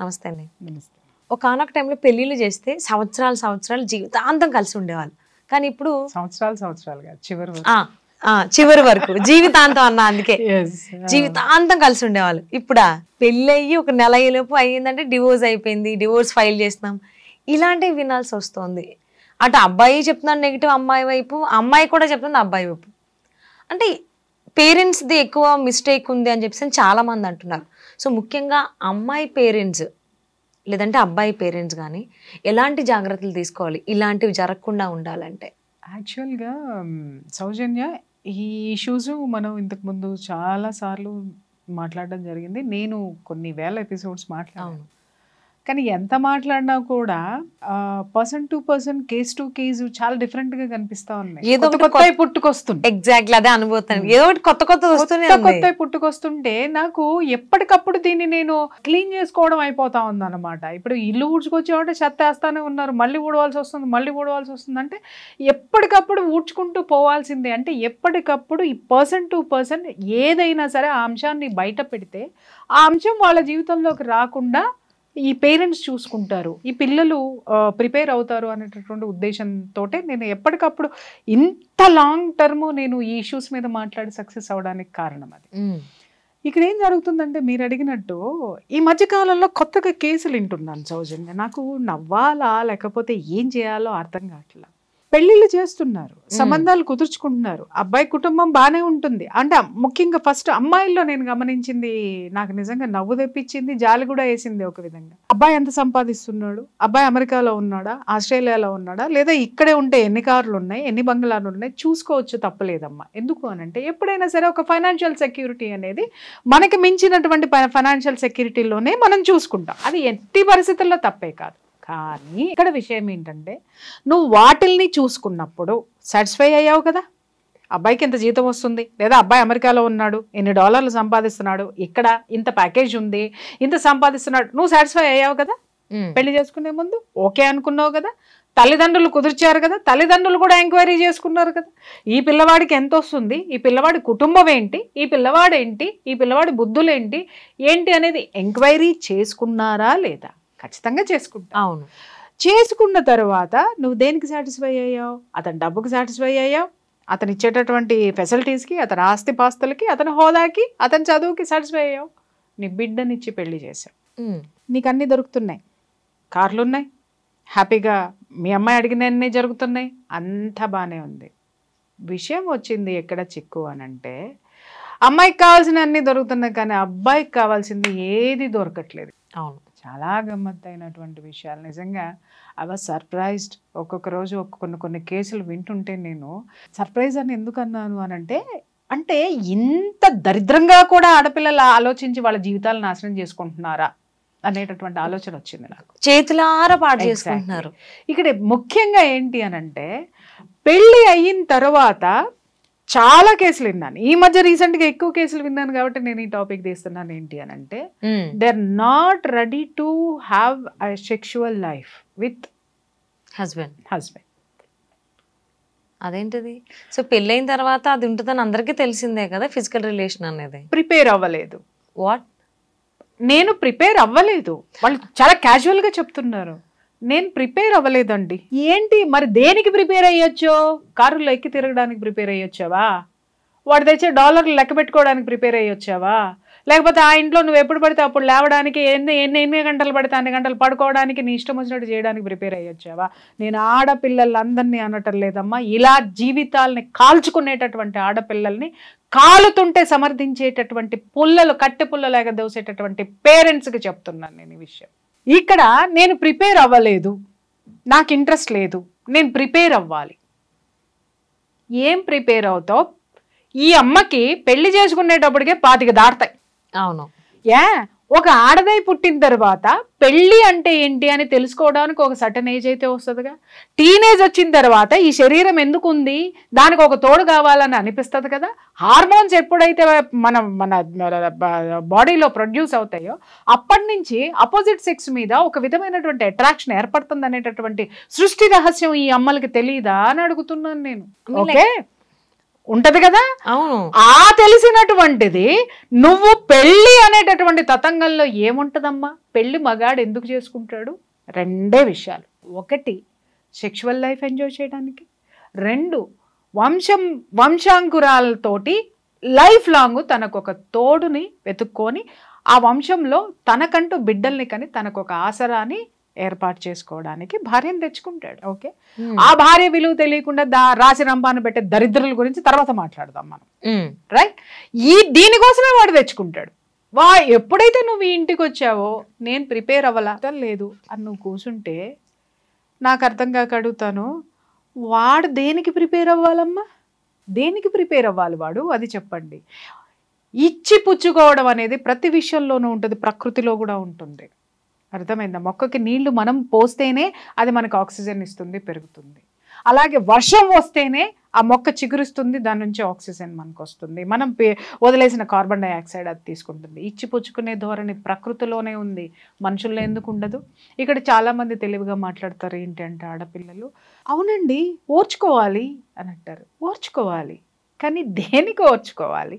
నమస్తే అండి. ఒకనొక టైంలో పెళ్లిళ్ళు చేస్తే సంవత్సరాలు జీవితాంతం కలిసి ఉండేవాళ్ళు. కానీ ఇప్పుడు సంవత్సరాలుగా చివరి వరకు జీవితాంతం అన్న, అందుకే జీవితాంతం కలిసి ఉండేవాళ్ళు. ఇప్పుడా పెళ్ళి ఒక నెల అయ్యేలోపు అయ్యిందంటే డివోర్స్ అయిపోయింది, డివోర్స్ ఫైల్ చేస్తున్నాం, ఇలాంటివి వినాల్సి వస్తుంది. అటు అబ్బాయి చెప్తున్నాడు నెగిటివ్ అమ్మాయి వైపు, అమ్మాయి కూడా చెప్తుంది అబ్బాయి వైపు. అంటే పేరెంట్స్ది ఎక్కువ మిస్టేక్ ఉంది అని చెప్పేసి చాలా మంది అంటున్నారు. సో ముఖ్యంగా అమ్మాయి పేరెంట్స్ లేదంటే అబ్బాయి పేరెంట్స్ కానీ ఎలాంటి జాగ్రత్తలు తీసుకోవాలి ఇలాంటివి జరగకుండా ఉండాలంటే? యాక్చువల్గా సౌజన్య, ఈ ఇష్యూస్ మనం ఇంతకుముందు చాలాసార్లు మాట్లాడడం జరిగింది. నేను కొన్ని వేల ఎపిసోడ్స్ మాట్లాడాను. కానీ ఎంత మాట్లాడినా కూడా person to person, case to case చాలా డిఫరెంట్ గా కనిపిస్తా ఉన్నాయి. ఏదో కొత్త పుట్టుకొస్తుంది. ఎగ్జాక్ట్లీ అదే అనుభూతి. ఏదో ఒకటి కొత్త పుట్టుకొస్తుంటే నాకు ఎప్పటికప్పుడు దీన్ని నేను క్లీన్ చేసుకోవడం అయిపోతా ఉంది అనమాట. ఇప్పుడు ఇల్లు ఊడ్చుకొచ్చామంటే చెత్త వేస్తానే ఉన్నారు, మళ్ళీ ఊడవలసి వస్తుంది. అంటే ఎప్పటికప్పుడు ఊడ్చుకుంటూ పోవాల్సిందే. అంటే ఎప్పటికప్పుడు ఈ పర్సన్ టు పర్సన్ ఏదైనా సరే ఆ అంశాన్ని బయట పెడితే ఆ అంశం వాళ్ళ జీవితంలోకి రాకుండా ఈ పేరెంట్స్ చూసుకుంటారు, ఈ పిల్లలు ప్రిపేర్ అవుతారు అనేటటువంటి ఉద్దేశంతో నేను ఎప్పటికప్పుడు ఇంత లాంగ్ టర్మ్ నేను ఈ ఇష్యూస్ మీద మాట్లాడి సక్సెస్ అవడానికి కారణం అది. ఇక్కడ ఏం జరుగుతుందంటే మీరు అడిగినట్టు ఈ మధ్యకాలంలో కొత్తగా కేసులు వింటున్నాను సౌజన్య. నాకు నవ్వాలా లేకపోతే ఏం చేయాలో అర్థం కావట్లా. పెళ్లిళ్ళు చేస్తున్నారు, సంబంధాలు కుదుర్చుకుంటున్నారు, అబ్బాయి కుటుంబం బాగానే ఉంటుంది. అంటే ముఖ్యంగా ఫస్ట్ అమ్మాయిల్లో నేను గమనించింది నాకు నిజంగా నవ్వు తెప్పించింది, జాలి కూడా వేసింది ఒక విధంగా. అబ్బాయి ఎంత సంపాదిస్తున్నాడు, అబ్బాయి అమెరికాలో ఉన్నాడా, ఆస్ట్రేలియాలో ఉన్నాడా, లేదా ఇక్కడే ఉంటే ఎన్ని కార్లు ఉన్నాయి, ఎన్ని బంగ్లాలు ఉన్నాయి, చూసుకోవచ్చు, తప్పలేదమ్మా. ఎందుకు అనంటే ఎప్పుడైనా సరే ఒక ఫైనాన్షియల్ సెక్యూరిటీ అనేది మనకి మించినటువంటి ఫైనాన్షియల్ సెక్యూరిటీలోనే మనం చూసుకుంటాం. అది ఎట్టి పరిస్థితుల్లో తప్పే కాదు. కానీ ఇక్కడ విషయం ఏంటంటే నువ్వు వాటిల్ని చూసుకున్నప్పుడు సాటిస్ఫై అయ్యావు కదా, అబ్బాయికి ఇంత జీతం వస్తుంది, లేదా అబ్బాయి అమెరికాలో ఉన్నాడు, ఎన్ని డాలర్లు సంపాదిస్తున్నాడు, ఇక్కడ ఇంత ప్యాకేజ్ ఉంది, ఇంత సంపాదిస్తున్నాడు, నువ్వు సాటిస్ఫై అయ్యావు కదా. పెళ్లి చేసుకునే ముందు ఓకే అనుకున్నావు కదా, తల్లిదండ్రులు కుదిర్చారు కదా, తల్లిదండ్రులు కూడా ఎంక్వైరీ చేసుకున్నారు కదా, ఈ పిల్లవాడికి ఎంత వస్తుంది, ఈ పిల్లవాడి కుటుంబం ఏంటి, ఈ పిల్లవాడు ఏంటి, ఈ పిల్లవాడి బుద్ధులు ఏంటి ఏంటి అనేది ఎంక్వైరీ చేసుకున్నారా లేదా? ఖచ్చితంగా చేసుకుంటా. అవును. చేసుకున్న తర్వాత నువ్వు దేనికి సాటిస్ఫై అయ్యావు? అతని డబ్బుకి సాటిస్ఫై అయ్యావు, అతను ఇచ్చేటటువంటి ఫెసిలిటీస్కి, అతని ఆస్తిపాస్తులకి, అతని హోదాకి, అతని చదువుకి సాటిస్ఫై అయ్యావు. నీ బిడ్డనిచ్చి పెళ్లి చేసావు, నీకు అన్నీ దొరుకుతున్నాయి, కార్లు ఉన్నాయి, హ్యాపీగా మీ అమ్మాయి అడిగినన్నీ జరుగుతున్నాయి, అంతా బాగానే ఉంది. విషయం వచ్చింది ఎక్కడ చిక్కు అనంటే అమ్మాయికి కావాల్సిన అన్నీ దొరుకుతున్నాయి కానీ అబ్బాయికి కావాల్సింది ఏది దొరకట్లేదు. అవును, చాలా గమ్మత్తైనటువంటి విషయాలు. నిజంగా ఐ వాజ్ సర్ప్రైజ్డ్. ఒక్కొక్క రోజు కొన్ని కేసులు వింటుంటే నేను సర్ప్రైజ్ అని ఎందుకు అన్నాను అనంటే, అంటే ఇంత దరిద్రంగా కూడా ఆడపిల్లలు ఆలోచించి వాళ్ళ జీవితాలను నాశనం చేసుకుంటున్నారా అనేటటువంటి ఆలోచన వచ్చింది నాకు. చేతులారా పాడు చేసుకుంటున్నారు. ఇక్కడ ముఖ్యంగా ఏంటి అనంటే పెళ్ళి అయిన తర్వాత చాలా కేసులు విన్నాను. ఈ మధ్య రీసెంట్ గా ఎక్కువ కేసులు విన్నాను కాబట్టి నేను ఈ టాపిక్ తీస్తున్నాను. ఏంటి అని అంటే they are not ready to have a sexual life with husband. అదేంటిది? సో పెళ్ళైన తర్వాత అది ఉంటుందని అందరికీ తెలిసిందే కదా, ఫిజికల్ రిలేషన్ అనేది. ప్రిపేర్ అవ్వలేదు. వాట్? నేను ప్రిపేర్ అవ్వలేదు. వాళ్ళు చాలా క్యాజువల్ గా చెప్తున్నారు. నేను ప్రిపేర్ అవ్వలేదండి. ఏంటి మరి దేనికి ప్రిపేర్ అయ్యొచ్చో? కారులో ఎక్కి తిరగడానికి ప్రిపేర్ అయ్యొచ్చావా? వాడు తెచ్చే డాలర్లు లెక్క పెట్టుకోవడానికి ప్రిపేర్ అయ్యొచ్చావా? లేకపోతే ఆ ఇంట్లో నువ్వు ఎప్పుడు పడితే అప్పుడు లేవడానికి, ఎన్ని గంటలు పడితే అన్ని గంటలు పడుకోవడానికి, నీ ఇష్టం వచ్చినట్టు చేయడానికి ప్రిపేర్ అయ్యొచ్చావా? నేను ఆడపిల్లలందరినీ అనటం లేదమ్మా, ఇలా జీవితాలని కాల్చుకునేటటువంటి ఆడపిల్లల్ని కాలుతుంటే సమర్థించేటటువంటి పుల్లలు, కట్టె పుల్లలాగా దోసేటటువంటి పేరెంట్స్కి చెప్తున్నాను నేను ఈ విషయం. ఇక్కడ నేను ప్రిపేర్ అవ్వలేదు, నాకు ఇంట్రెస్ట్ లేదు, నేను ప్రిపేర్ అవ్వాలి. ఏం ప్రిపేర్ అవుతావు? ఈ అమ్మకి పెళ్లి చేసుకునేటప్పటికే 25 దాటుతాయి. అవును. ఒక ఆడదై పుట్టిన తర్వాత పెళ్ళి అంటే ఏంటి అని తెలుసుకోవడానికి ఒక సర్టన్ ఏజ్ అయితే వస్తుందిగా. టీనేజ్ వచ్చిన తర్వాత ఈ శరీరం ఎందుకు ఉంది, దానికి ఒక తోడు కావాలని అనిపిస్తుంది కదా. హార్మోన్స్ ఎప్పుడైతే మన బాడీలో ప్రొడ్యూస్ అవుతాయో అప్పటి నుంచి అపోజిట్ సెక్స్ మీద ఒక విధమైనటువంటి అట్రాక్షన్ ఏర్పడుతుంది అనేటటువంటి సృష్టి రహస్యం ఈ అమ్మలకి తెలియదా అని అడుగుతున్నాను నేను. ఓకే, ఉంటది కదా. అవును. ఆ తెలిసినటువంటిది నువ్వు పెళ్లి అనేటటువంటి తతంగంలో ఏముంటదమ్మా? పెళ్లి మగాడు ఎందుకు చేసుకుంటాడు? 2 విషయాలు. 1 సెక్షువల్ లైఫ్ ఎంజాయ్ చేయడానికి, 2 వంశాంకురాలతోటి లైఫ్ లాంగ్ తనకు ఒక తోడుని వెతుక్కొని ఆ వంశంలో తనకంటూ బిడ్డల్ని కని తనకు ఒక ఆసరాని ఏర్పాటు చేసుకోవడానికి భార్యను తెచ్చుకుంటాడు. ఓకే, ఆ భార్య విలువ తెలియకుండా రాసి రంపాను పెట్టే దరిద్రుల గురించి తర్వాత మాట్లాడదాం మనం. రైట్, దీనికోసమే వాడు తెచ్చుకుంటాడు. ఎప్పుడైతే నువ్వు ఈ ఇంటికి వచ్చావో నేను ప్రిపేర్ అవ్వలా లేదు అని నువ్వు కూర్చుంటే నాకు అర్థం కాక అడుగుతాను, వాడు దేనికి ప్రిపేర్ అవ్వాలమ్మా? దేనికి ప్రిపేర్ అవ్వాలి వాడు? అది చెప్పండి. ఇచ్చి పుచ్చుకోవడం అనేది ప్రతి విషయంలోనూ ఉంటుంది, ప్రకృతిలో కూడా ఉంటుంది. అర్థమైందా? మొక్కకి నీళ్లు మనం పోస్తేనే అది మనకు ఆక్సిజన్ ఇస్తుంది, పెరుగుతుంది. అలాగే వర్షం వస్తేనే ఆ మొక్క చిగురుస్తుంది, దాని నుంచి ఆక్సిజన్ మనకు వస్తుంది. మనం వదిలేసిన కార్బన్ డైఆక్సైడ్ అది తీసుకుంటుంది. ఇచ్చి పుచ్చుకునే ధోరణి ప్రకృతిలోనే ఉంది, మనుషుల్లో ఎందుకు ఉండదు? ఇక్కడ చాలామంది తెలివిగా మాట్లాడతారు ఏంటంటే ఆడపిల్లలు, అవునండి ఓర్చుకోవాలి అని అంటారు. ఓర్చుకోవాలి, కానీ దేనికి ఓర్చుకోవాలి?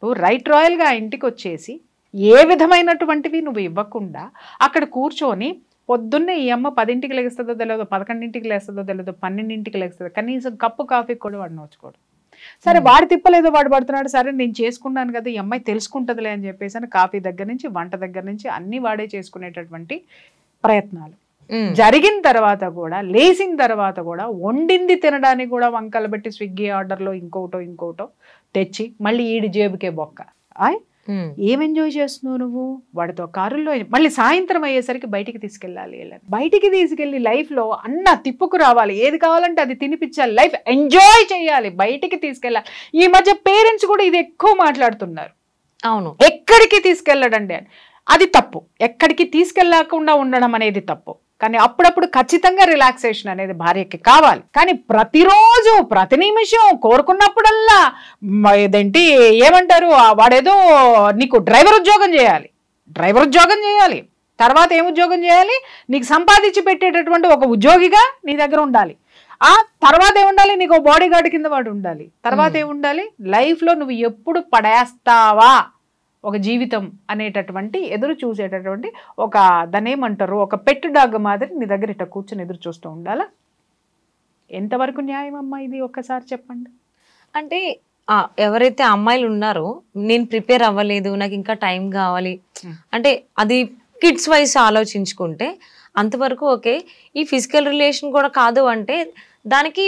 నువ్వు రాయల్గా ఇంటికి వచ్చేసి ఏ విధమైనటువంటివి నువ్వు ఇవ్వకుండా అక్కడ కూర్చొని పొద్దున్నే ఈ అమ్మ 10ంటికి లేస్తుందో తెలియదు, 11ంటికి లేస్తుందో తెలియదు, 12ంటికి లేస్తుందో, కనీసం కప్పు కాఫీ కూడా వాడు నోచుకోడు. సరే వాడు తిప్పలేదో వాడు పడుతున్నాడు, సరే నేను చేసుకున్నాను కదా ఈ అమ్మాయి తెలుసుకుంటుందిలే అని చెప్పేసి అని కాఫీ దగ్గర నుంచి వంట దగ్గర నుంచి అన్ని వాడే చేసుకునేటటువంటి ప్రయత్నాలు జరిగిన తర్వాత కూడా, లేచిన తర్వాత కూడా వండింది తినడానికి కూడా వంకలు పెట్టి స్విగ్గీ ఆర్డర్లో ఇంకోటో తెచ్చి మళ్ళీ ఈడి జేబుకే బొక్క. ఏం ఎంజాయ్ చేస్తున్నావు నువ్వు? వాడితో కారుల్లో మళ్ళీ సాయంత్రం అయ్యేసరికి బయటికి తీసుకెళ్ళాలి. బయటికి తీసుకెళ్ళి లైఫ్లో అన్న తిప్పుకు రావాలి, ఏది కావాలంటే అది తినిపించాలి, లైఫ్ ఎంజాయ్ చేయాలి, బయటికి తీసుకెళ్ళాలి. ఈ మధ్య పేరెంట్స్ కూడా ఇది ఎక్కువ మాట్లాడుతున్నారు. అవును, ఎక్కడికి తీసుకెళ్ళడండి అని. అది తప్పు. ఎక్కడికి తీసుకెళ్లకుండా ఉండడం అనేది తప్పు. కానీ అప్పుడప్పుడు ఖచ్చితంగా రిలాక్సేషన్ అనేది భార్యకి కావాలి. కానీ ప్రతిరోజు ప్రతి నిమిషం కోరుకున్నప్పుడల్లా ఇదేంటి ఏమంటారు, వాడేదో నీకు డ్రైవర్ ఉద్యోగం చేయాలి, తర్వాత ఏం ఉద్యోగం చేయాలి, నీకు సంపాదించి పెట్టేటటువంటి ఒక ఉద్యోగిగా నీ దగ్గర ఉండాలి. ఆ తర్వాత ఏముండాలి, నీకు బాడీ గార్డ్ కింద వాడు ఉండాలి. తర్వాత ఏముండాలి, లైఫ్లో నువ్వు ఎప్పుడు పడేస్తావా ఒక జీవితం అనేటటువంటి ఎదురు చూసేటటువంటి ఒక దాన్ని ఏమంటారు, ఒక పెట్ డాగ్ మాదిరి నీ దగ్గర ఇట్లా కూర్చొని ఎదురు చూస్తూ ఉండాలా? ఎంతవరకు న్యాయం అమ్మా ఇది? ఒక్కసారి చెప్పండి. అంటే ఎవరైతే అమ్మాయిలు ఉన్నారో నేను ప్రిపేర్ అవ్వలేదు, నాకు ఇంకా టైం కావాలి అంటే అది కిడ్స్ వైస్ ఆలోచించుకుంటే అంతవరకు ఓకే. ఈ ఫిజికల్ రిలేషన్ కూడా కాదు అంటే దానికి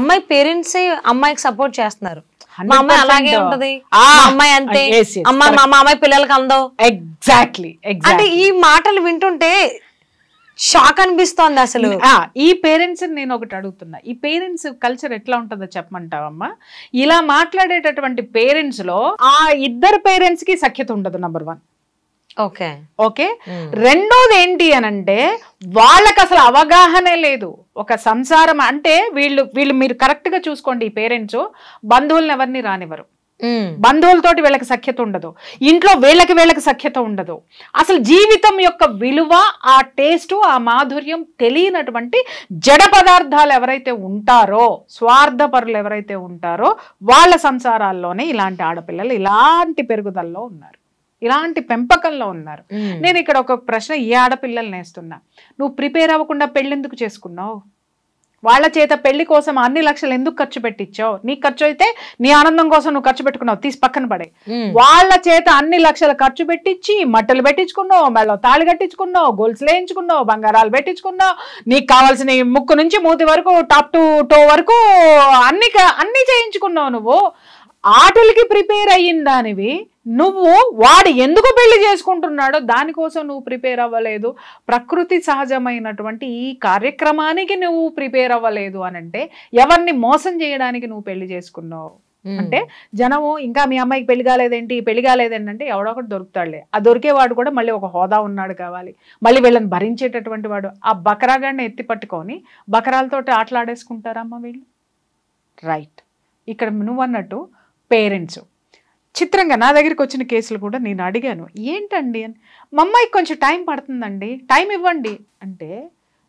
అమ్మాయి పేరెంట్సే అమ్మాయికి సపోర్ట్ చేస్తున్నారు. మా అమ్మాయి అలాగే ఉంటది, అమ్మాయి అంతే, మా అమ్మాయి పిల్లలకి అందవు. ఎగ్జాక్ట్లీ. అంటే ఈ మాటలు వింటుంటే షాక్ అనిపిస్తోంది అసలు. ఈ పేరెంట్స్ నేను ఒకటి అడుగుతున్నా, ఈ పేరెంట్స్ కల్చర్ ఎట్లా ఉంటుందో చెప్పమంటావమ్మా? ఇలా మాట్లాడేటటువంటి పేరెంట్స్ లో ఆ ఇద్దరు పేరెంట్స్ కి సఖ్యత ఉండదు, నంబర్ 1. ఓకే. రెండోది ఏంటి అనంటే వాళ్ళకి అసలు అవగాహనే లేదు. ఒక సంసారం అంటే వీళ్ళు మీరు కరెక్ట్ గా చూసుకోండి, ఈ పేరెంట్స్ బంధువులను ఎవరిని రానివ్వరు, బంధువులతోటి వీళ్ళకి సఖ్యత ఉండదు, ఇంట్లో వీళ్ళకి సఖ్యత ఉండదు. అసలు జీవితం యొక్క విలువ, ఆ టేస్ట్, ఆ మాధుర్యం తెలియనటువంటి జడ పదార్థాలు ఎవరైతే ఉంటారో, స్వార్థపరులు ఎవరైతే ఉంటారో వాళ్ళ సంసారాల్లోనే ఇలాంటి ఆడపిల్లలు ఇలాంటి పెరుగుదలలో ఉన్నారు, ఇలాంటి పెంపకంలో ఉన్నారు. నేను ఇక్కడ ఒక ప్రశ్న ఈ ఆడపిల్లల్ని వేస్తున్నా, నువ్వు ప్రిపేర్ అవ్వకుండా పెళ్ళెందుకు చేసుకున్నావు? వాళ్ళ చేత పెళ్లి కోసం అన్ని లక్షలు ఎందుకు ఖర్చు పెట్టించావు? నీకు ఖర్చు అయితే నీ ఆనందం కోసం నువ్వు ఖర్చు పెట్టుకున్నావు, తీసి పక్కన పడే. వాళ్ళ చేత అన్ని లక్షలు ఖర్చు పెట్టించి మట్టలు పెట్టించుకున్నావు, మెళ్ళ తాళి కట్టించుకున్నావు, గోల్స్ వేయించుకున్నావు, బంగారాలు పెట్టించుకున్నావు, నీకు కావాల్సిన ముక్కు నుంచి మూతి వరకు టాప్ టు టో వరకు అన్ని చేయించుకున్నావు. నువ్వు ఆటలకి ప్రిపేర్ అయ్యిన దానివి, నువ్వు వాడు ఎందుకు పెళ్లి చేసుకుంటున్నాడో దానికోసం నువ్వు ప్రిపేర్ అవ్వలేదు. ప్రకృతి సహజమైనటువంటి ఈ కార్యక్రమానికి నువ్వు ప్రిపేర్ అవ్వలేదు అనంటే ఎవరిని మోసం చేయడానికి నువ్వు పెళ్లి చేసుకున్నావు అంటే జనము ఇంకా మీ అమ్మాయికి పెళ్లి కాలేదేంటి అంటే ఎవడో ఒకటి దొరుకుతాడులే. ఆ దొరికేవాడు కూడా మళ్ళీ ఒక హోదా ఉన్నాడు కావాలి, మళ్ళీ వీళ్ళని భరించేటటువంటి వాడు. ఆ బకరాగాడిని ఎత్తి పట్టుకొని బకరాలతోటి ఆటలాడేసుకుంటారమ్మా వీళ్ళు. రైట్. ఇక్కడ నువ్వు అన్నట్టు పేరెంట్స్ చిత్రంగా నా దగ్గరికి వచ్చిన కేసులు కూడా నేను అడిగాను, ఏంటండి అని. మా అమ్మాయికి కొంచెం టైం పడుతుందండి, టైం ఇవ్వండి అంటే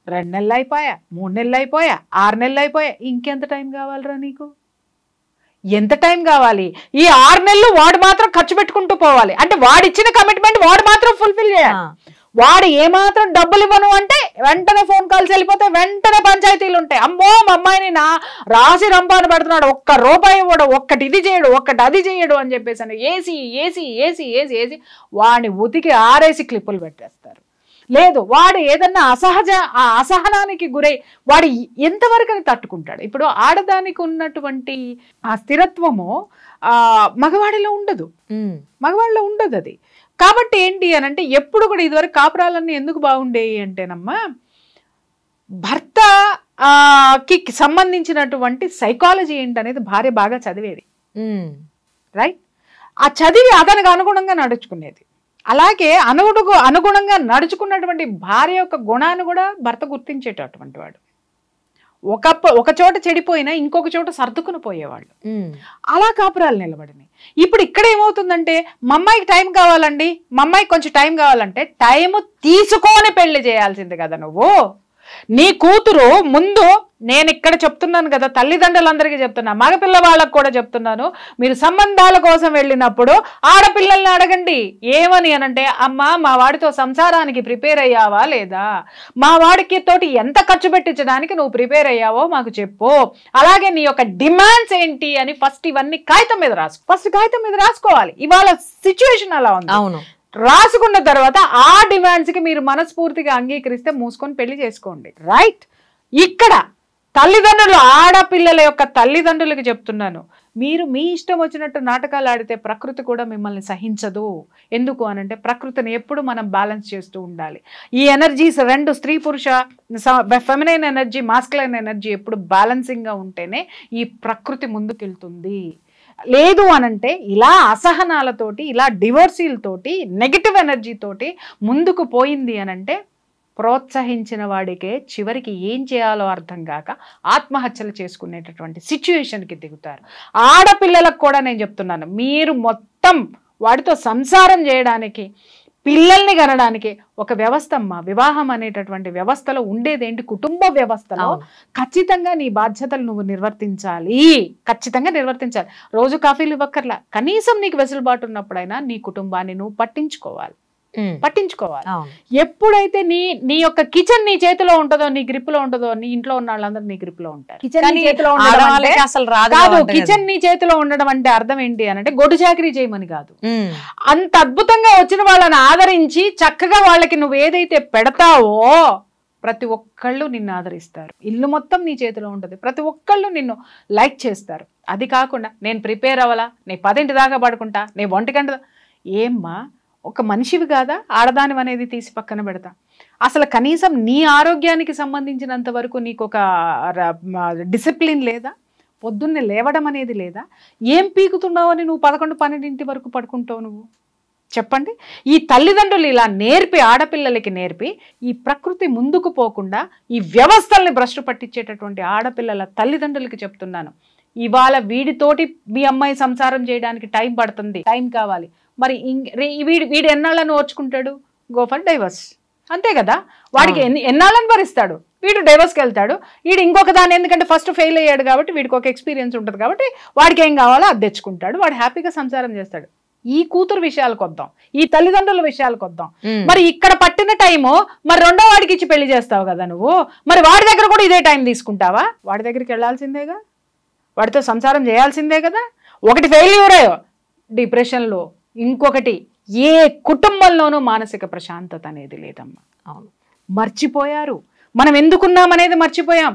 2 నెలలు అయిపోయా, 3 నెలలు అయిపోయా, 6 నెలలు అయిపోయా, ఇంకెంత టైం కావాలరా నీకు? ఎంత టైం కావాలి? ఈ 6 నెలలు వాడు మాత్రం ఖర్చు పెట్టుకుంటూ పోవాలి. అంటే వాడిచ్చిన కమిట్మెంట్ వాడు మాత్రం ఫుల్ఫిల్ చేయాలి. వాడు ఏమాత్రం డబ్బులు ఇవ్వను అంటే వెంటనే ఫోన్ కాల్స్ వెళ్ళిపోతాయి, వెంటనే పంచాయతీలు ఉంటాయి. అమ్మో మా అమ్మాయిని రాసి రంపాన పెడుతున్నాడు, ఒక్క రూపాయి ఇవ్వడు, ఒక్కటి ఇది చేయడు, ఒక్కటి అది చేయడు అని చెప్పేసి అని AC AC AC AC AC వాడిని ఉతికి ఆరేసి క్లిప్పులు పెట్టేస్తారు. లేదు వాడు ఏదన్నా అసహనానికి గురై వాడు ఎంతవరకు అని తట్టుకుంటాడు? ఇప్పుడు ఆడదానికి ఉన్నటువంటి ఆ స్థిరత్వము మగవాడిలో ఉండదు, మగవాడిలో ఉండదు అది. కాబట్టి ఏంటి అని అంటే ఎప్పుడు కూడా ఇదివరకు కాపురాలన్నీ ఎందుకు బాగుండేవి అంటేనమ్మా, భర్తకి సంబంధించినటువంటి సైకాలజీ ఏంటనేది భార్య బాగా చదివేది, రైట్? ఆ చదివి అతనికి అనుగుణంగా నడుచుకునేది. అలాగే అనుగుణంగా నడుచుకున్నటువంటి భార్య యొక్క గుణాన్ని కూడా భర్త గుర్తించేటటువంటి వాడు. ఒక చోట చెడిపోయినా ఇంకొక చోట సర్దుకుని పోయేవాళ్ళు. అలా కాపురాలు నిలబడినాయి. ఇప్పుడు ఇక్కడ ఏమవుతుందంటే, మా అమ్మాయికి టైం కావాలండి, మా అమ్మాయికి కొంచెం టైం కావాలంటే టైం తీసుకొని పెళ్లి చేయాల్సింది కదా నువ్వు. నీ కూతురు ముందు, నేను ఇక్కడ చెప్తున్నాను కదా, తల్లిదండ్రులందరికీ చెప్తున్నా, మగపిల్ల వాళ్ళకు కూడా చెప్తున్నాను, మీరు సంబంధాల కోసం వెళ్ళినప్పుడు ఆడపిల్లల్ని అడగండి. ఏమని అనంటే, అమ్మా మా వాడితో సంసారానికి ప్రిపేర్ అయ్యావా లేదా, మా వాడికి తోటి ఎంత ఖర్చు పెట్టించడానికి నువ్వు ప్రిపేర్ అయ్యావో మాకు చెప్పు, అలాగే నీ యొక్క డిమాండ్స్ ఏంటి అని ఫస్ట్ ఇవన్నీ కాగితం మీద రాసుకోవాలి. ఇవాళ సిచ్యువేషన్ అలా ఉంది. అవును, రాసుకున్న తర్వాత ఆ డిమాండ్స్ కి మీరు మనస్ఫూర్తిగా అంగీకరిస్తే మూసుకొని పెళ్లి చేసుకోండి, రైట్? ఇక్కడ తల్లిదండ్రులు, ఆడపిల్లల యొక్క తల్లిదండ్రులకి చెప్తున్నాను, మీరు మీ ఇష్టం వచ్చినట్టు నాటకాలు ఆడితే ప్రకృతి కూడా మిమ్మల్ని సహించదు. ఎందుకు అనంటే ప్రకృతిని ఎప్పుడు మనం బ్యాలెన్స్ చేస్తూ ఉండాలి. ఈ ఎనర్జీస్ రెండు, స్త్రీ పురుష, ఫెమినైన్ ఎనర్జీ, మాస్కులైన్ ఎనర్జీ ఎప్పుడు బ్యాలెన్సింగ్గా ఉంటేనే ఈ ప్రకృతి ముందుకెళ్తుంది. లేదు అనంటే ఇలా అసహనాలతోటి, ఇలా డివోర్సీలతోటి, నెగిటివ్ ఎనర్జీ తోటి ముందుకు పోయింది అనంటే ప్రోత్సహించిన వాడికే చివరికి ఏం చేయాలో అర్థం కాక ఆత్మహత్యలు చేసుకునేటటువంటి సిచ్యువేషన్కి దిగుతారు. ఆడపిల్లలకు కూడా నేను చెప్తున్నాను, మీరు మొత్తం వాడితో సంసారం చేయడానికి, పిల్లల్ని కనడానికి ఒక వ్యవస్థ అమ్మా. వివాహం అనేటటువంటి వ్యవస్థలో ఉండేదేంటి? కుటుంబ వ్యవస్థలో ఖచ్చితంగా నీ బాధ్యతలు నువ్వు ఖచ్చితంగా నిర్వర్తించాలి. రోజు కాఫీలు ఇవ్వక్కర్లా, కనీసం నీకు వెసులుబాటు ఉన్నప్పుడైనా నీ కుటుంబాన్ని నువ్వు పట్టించుకోవాలి. ఎప్పుడైతే నీ యొక్క కిచెన్ నీ చేతిలో ఉంటుందో, నీ గ్రిప్ లో ఉంటుందో, నీ ఇంట్లో ఉన్న వాళ్ళందరూ నీ గ్రిప్ లో ఉంటారు. కిచెన్ నీ చేతిలో ఉండడం అంటే అర్థం ఏంటి అని అంటే గొడ్డు చాకరీ చేయమని కాదు. అంత అద్భుతంగా వచ్చిన వాళ్ళని ఆదరించి చక్కగా వాళ్ళకి నువ్వు ఏదైతే పెడతావో ప్రతి ఒక్కళ్ళు నిన్ను ఆదరిస్తారు. ఇల్లు మొత్తం నీ చేతిలో ఉంటుంది, ప్రతి ఒక్కళ్ళు నిన్ను లైక్ చేస్తారు. అది కాకుండా నేను ప్రిపేర్ అవ్వాలా, నేను 10 దాకా పడుకుంటా, నేను 1 గంట, ఏమ్మా ఒక మనిషివి కాదా? ఆడదాని అనేది తీసి పక్కన పెడతా. అసలు కనీసం నీ ఆరోగ్యానికి సంబంధించినంత వరకు నీకు ఒక డిసిప్లిన్ లేదా? పొద్దున్నే లేవడం అనేది లేదా? ఏం పీకుతున్నావు అని నువ్వు 11-12 వరకు పడుకుంటావు నువ్వు? చెప్పండి. ఈ తల్లిదండ్రులు ఇలా నేర్పి, ఆడపిల్లలకి నేర్పి, ఈ ప్రకృతి ముందుకు పోకుండా ఈ వ్యవస్థల్ని భ్రష్టు పట్టించేటటువంటి ఆడపిల్లల తల్లిదండ్రులకి చెప్తున్నాను, ఇవాళ వీడితోటి మీ అమ్మాయి సంసారం చేయడానికి టైం పడుతుంది, టైం కావాలి. మరి వీడు ఎన్నాళ్ళని ఓర్చుకుంటాడు? గో ఫర్ డైవర్స్, అంతే కదా. వాడికి ఎన్నాళ్ళని భరిస్తాడు? వీడు డైవర్స్కి వెళ్తాడు. వీడు ఇంకొక దాన్ని, ఎందుకంటే ఫస్ట్ ఫెయిల్ అయ్యాడు కాబట్టి వీడికి ఒక ఎక్స్పీరియన్స్ ఉంటుంది కాబట్టి వాడికి ఏం కావాలో అది తెచ్చుకుంటాడు, వాడు హ్యాపీగా సంసారం చేస్తాడు. ఈ కూతురు విషయాలకు వద్దాం, ఈ తల్లిదండ్రుల విషయాలకు వద్దాం. మరి ఇక్కడ పట్టిన టైము మరి రెండో వాడికి ఇచ్చి పెళ్లి చేస్తావు కదా నువ్వు, మరి వాడి దగ్గర కూడా ఇదే టైం తీసుకుంటావా? వాడి దగ్గరికి వెళ్ళాల్సిందేగా, వాడితో సంసారం చేయాల్సిందే కదా. ఒకటి ఫెయిల్యూర్ అయ్యో డిప్రెషన్లో, ఇంకొకటి ఏ కుటుంబంలోనూ మానసిక ప్రశాంతత అనేది లేదమ్మా. అవును, మర్చిపోయారు. మనం ఎందుకున్నామనేది మర్చిపోయాం.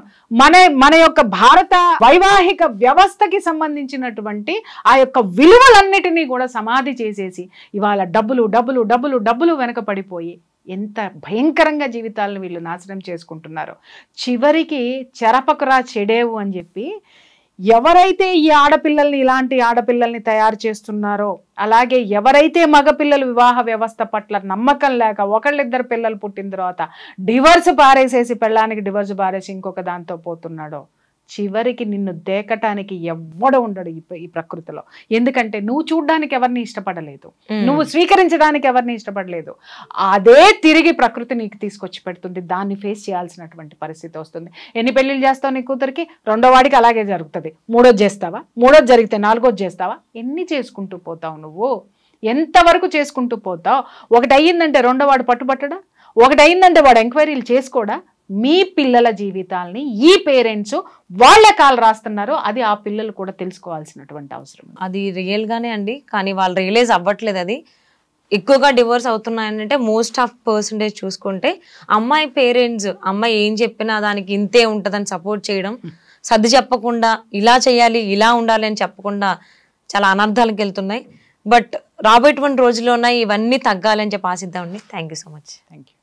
మన యొక్క భారత వైవాహిక వ్యవస్థకి సంబంధించినటువంటి ఆ యొక్క విలువలన్నిటినీ కూడా సమాధి చేసేసి ఇవాళ డబ్బులు వెనక పడిపోయి ఎంత భయంకరంగా జీవితాలను వీళ్ళు నాశనం చేసుకుంటున్నారో. చివరికి చెరపకురా చెడేవు అని చెప్పి ఎవరైతే ఈ ఆడపిల్లల్ని, ఇలాంటి ఆడపిల్లల్ని తయారు చేస్తున్నారో, అలాగే ఎవరైతే మగపిల్లలు వివాహ వ్యవస్థ పట్ల నమ్మకం లేక 1-2 పిల్లలు పుట్టిన తర్వాత డివర్స్ పారేసేసి, పెళ్ళానికి డివర్స్ పారేసి ఇంకొక దాంతో పోతున్నాడో, చివరికి నిన్ను దేకటానికి ఎవ్వడు ఉండడు ఈ ప్రకృతిలో. ఎందుకంటే నువ్వు చూడ్డానికి ఎవరిని ఇష్టపడలేదు, నువ్వు స్వీకరించడానికి ఎవరిని ఇష్టపడలేదు. అదే తిరిగి ప్రకృతి నీకు తీసుకొచ్చి పెడుతుంది. దాన్ని ఫేస్ చేయాల్సినటువంటి పరిస్థితి వస్తుంది. ఎన్ని పెళ్లిళ్ళు చేస్తావు నీ కూతురికి? రెండో వాడికి అలాగే జరుగుతుంది. మూడోది చేస్తావా? మూడోది జరిగితే నాలుగోది చేస్తావా? ఎన్ని చేసుకుంటూ పోతావు నువ్వు? ఎంతవరకు చేసుకుంటూ పోతావు? ఒకటి అయ్యిందంటే రెండో వాడు పట్టుబట్టడా? ఒకటి అయిందంటే వాడు ఎంక్వైరీలు చేసుకోడా? మీ పిల్లల జీవితాలని ఈ పేరెంట్స్ వాళ్ళే కాలు రాస్తున్నారు. అది ఆ పిల్లలు కూడా తెలుసుకోవాల్సినటువంటి అవసరం. అది రియల్ గానే అండి, కానీ వాళ్ళు రియలైజ్ అవ్వట్లేదు. అది ఎక్కువగా డివోర్స్ అవుతున్నాయంటే మోస్ట్ ఆఫ్ పర్సంటేజ్ చూసుకుంటే అమ్మాయి పేరెంట్స్, అమ్మాయి ఏం చెప్పినా దానికి ఇంతే ఉంటుందని సపోర్ట్ చేయడం, సర్ది చెప్పకుండా ఇలా చేయాలి ఇలా ఉండాలి అని చెప్పకుండా చాలా అనర్థాలకు వెళ్తున్నాయి. బట్ రాబోయేటువంటి రోజుల్లోనే ఇవన్నీ తగ్గాలని చెప్పి ఆశిద్దామండి. Thank you so much. Thank you.